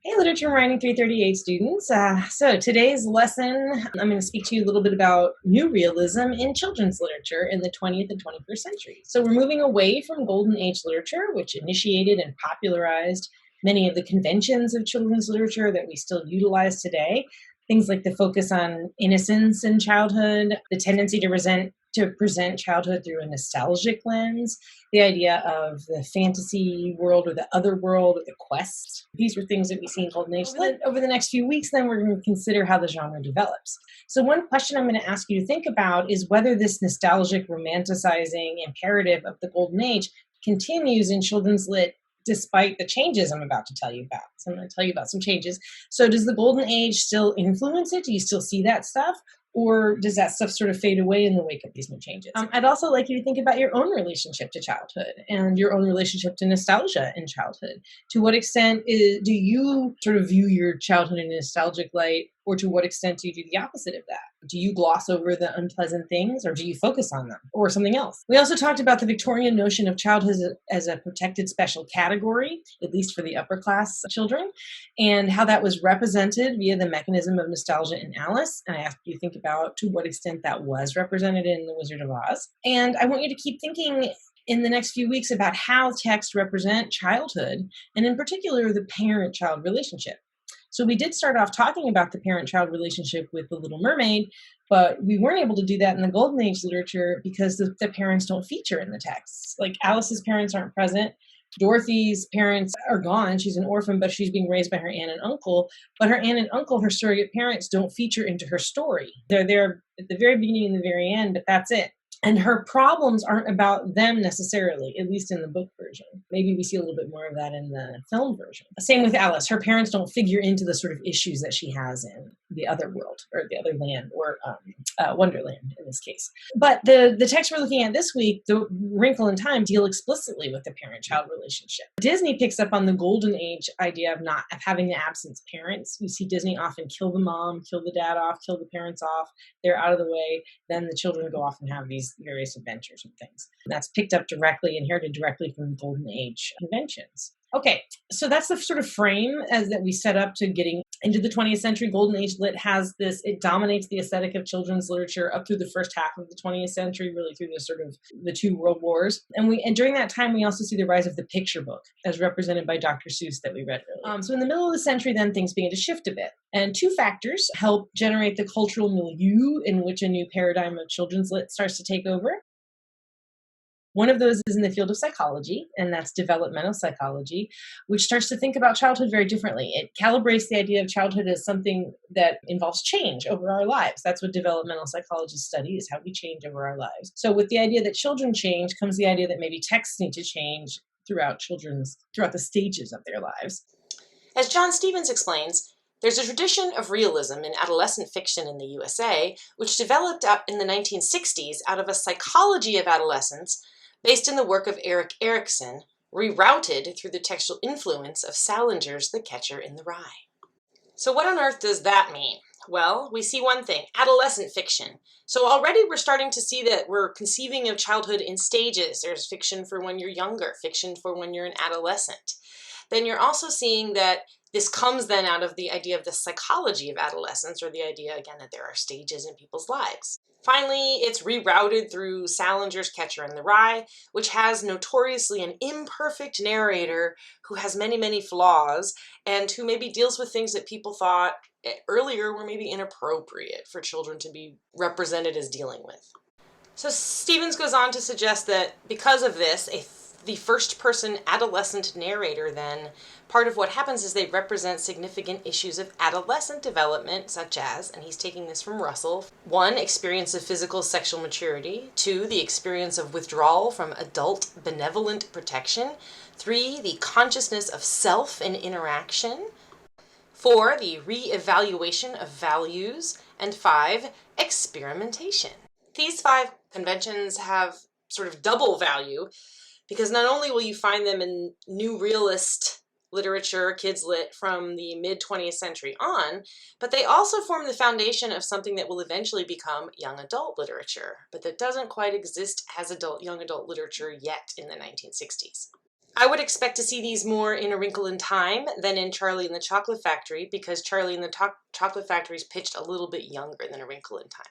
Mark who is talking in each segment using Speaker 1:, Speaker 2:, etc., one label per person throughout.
Speaker 1: Hey, Literature Writing 338 students. So today's lesson, I'm going to speak to you a little bit about new realism in children's literature in the 20th and 21st century. So we're moving away from Golden Age literature, which initiated and popularized many of the conventions of children's literature that we still utilize today. Things like the focus on innocence in childhood, the tendency to present childhood through a nostalgic lens, the idea of the fantasy world or the other world or the quest. These were things that we see in Golden Age lit. Over the next few weeks, then we're going to consider how the genre develops. So one question I'm going to ask you to think about is whether this nostalgic romanticizing imperative of the Golden Age continues in children's lit despite the changes I'm about to tell you about. So I'm going to tell you about some changes. So does the Golden Age still influence it? Do you still see that stuff? Or does that stuff sort of fade away in the wake of these new changes? I'd also like you to think about your own relationship to childhood and your own relationship to nostalgia in childhood. To what extent do you sort of view your childhood in a nostalgic light, or to what extent do you do the opposite of that? Do you gloss over the unpleasant things, or do you focus on them, or something else? We also talked about the Victorian notion of childhood as a protected special category, at least for the upper class children, and how that was represented via the mechanism of nostalgia in Alice. And I asked you to think about to what extent that was represented in The Wizard of Oz. And I want you to keep thinking in the next few weeks about how texts represent childhood, and in particular, the parent-child relationship. So we did start off talking about the parent-child relationship with The Little Mermaid, but we weren't able to do that in the Golden Age literature because the parents don't feature in the texts. Like Alice's parents aren't present. Dorothy's parents are gone. She's an orphan, but she's being raised by her aunt and uncle. But her aunt and uncle, her surrogate parents, don't feature into her story. They're there at the very beginning and the very end, but that's it. And her problems aren't about them necessarily, at least in the book version. Maybe we see a little bit more of that in the film version. Same with Alice. Her parents don't figure into the sort of issues that she has in the other world, or the other land, or Wonderland in this case. But the text we're looking at this week, The Wrinkle in Time, deal explicitly with the parent-child relationship. Disney picks up on the Golden Age idea of having the absent parents. You see Disney often kill the mom, kill the dad off, kill the parents off. They're out of the way. Then the children go off and have these various adventures and things. And that's picked up directly, inherited directly from Golden Age conventions. Okay, so that's the sort of frame that we set up to getting into the 20th century. Golden Age lit has this, it dominates the aesthetic of children's literature up through the first half of the 20th century, really through the sort of the two world wars. And during that time, we also see the rise of the picture book as represented by Dr. Seuss that we read earlier. So in the middle of the century, then things begin to shift a bit. And two factors help generate the cultural milieu in which a new paradigm of children's lit starts to take over. One of those is in the field of psychology, and that's developmental psychology, which starts to think about childhood very differently. It calibrates the idea of childhood as something that involves change over our lives. That's what developmental psychology studies, how we change over our lives. So with the idea that children change comes the idea that maybe texts need to change throughout the stages of their lives.
Speaker 2: As John Stevens explains, there's a tradition of realism in adolescent fiction in the USA, which developed up in the 1960s out of a psychology of adolescence based in the work of Erik Erikson, rerouted through the textual influence of Salinger's The Catcher in the Rye. So what on earth does that mean? Well, we see one thing, adolescent fiction. So already we're starting to see that we're conceiving of childhood in stages. There's fiction for when you're younger, fiction for when you're an adolescent. Then you're also seeing that this comes then out of the idea of the psychology of adolescence, or the idea, again, that there are stages in people's lives. Finally, it's rerouted through Salinger's Catcher in the Rye, which has notoriously an imperfect narrator who has many, many flaws, and who maybe deals with things that people thought earlier were maybe inappropriate for children to be represented as dealing with. So Stevens goes on to suggest that because of this, the first-person adolescent narrator, then, part of what happens is they represent significant issues of adolescent development, such as, and he's taking this from Russell, 1, experience of physical sexual maturity, 2, the experience of withdrawal from adult benevolent protection, 3, the consciousness of self and interaction, 4, the re-evaluation of values, and 5, experimentation. These 5 conventions have sort of double value, because not only will you find them in new realist literature, kids lit, from the mid-20th century on, but they also form the foundation of something that will eventually become young adult literature, but that doesn't quite exist as young adult literature yet in the 1960s. I would expect to see these more in A Wrinkle in Time than in Charlie and the Chocolate Factory, because Charlie and the Chocolate Factory is pitched a little bit younger than A Wrinkle in Time.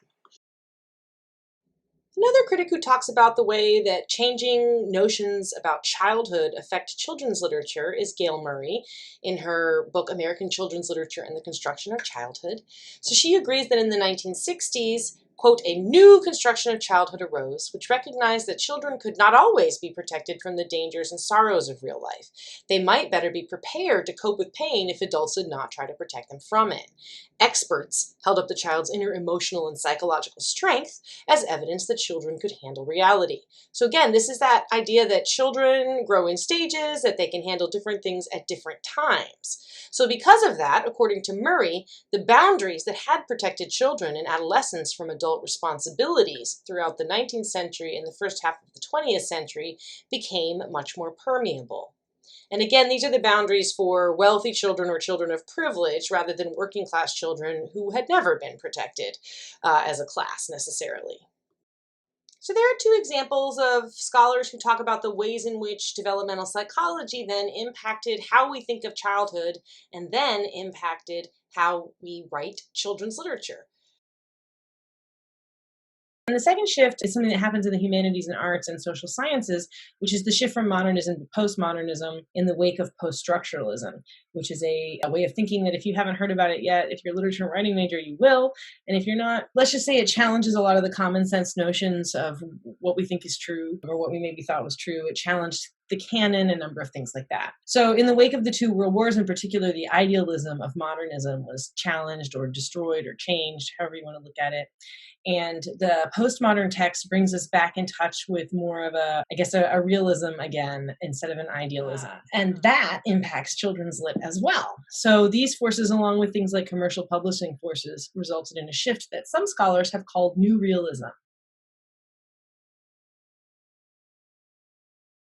Speaker 2: Another critic who talks about the way that changing notions about childhood affect children's literature is Gail Murray in her book American Children's Literature and the Construction of Childhood. So she agrees that in the 1960s, quote, a new construction of childhood arose, which recognized that children could not always be protected from the dangers and sorrows of real life. They might better be prepared to cope with pain if adults did not try to protect them from it. Experts held up the child's inner emotional and psychological strength as evidence that children could handle reality. So again, this is that idea that children grow in stages, that they can handle different things at different times. So because of that, according to Murray, the boundaries that had protected children and adolescents from adult responsibilities throughout the 19th century and the first half of the 20th century became much more permeable. And again, these are the boundaries for wealthy children or children of privilege rather than working class children who had never been protected as a class necessarily. So there are two examples of scholars who talk about the ways in which developmental psychology then impacted how we think of childhood and then impacted how we write children's literature.
Speaker 1: And the second shift is something that happens in the humanities and arts and social sciences, which is the shift from modernism to postmodernism in the wake of post-structuralism, which is a way of thinking that if you haven't heard about it yet, if you're a literature and writing major, you will. And if you're not, let's just say it challenges a lot of the common sense notions of what we think is true or what we maybe thought was true. It challenged the canon, a number of things like that. So in the wake of the two world wars, in particular, the idealism of modernism was challenged or destroyed or changed, however you want to look at it. And the postmodern text brings us back in touch with more of a realism again, instead of an idealism. And that impacts children's lit as well. So these forces, along with things like commercial publishing forces, resulted in a shift that some scholars have called new realism.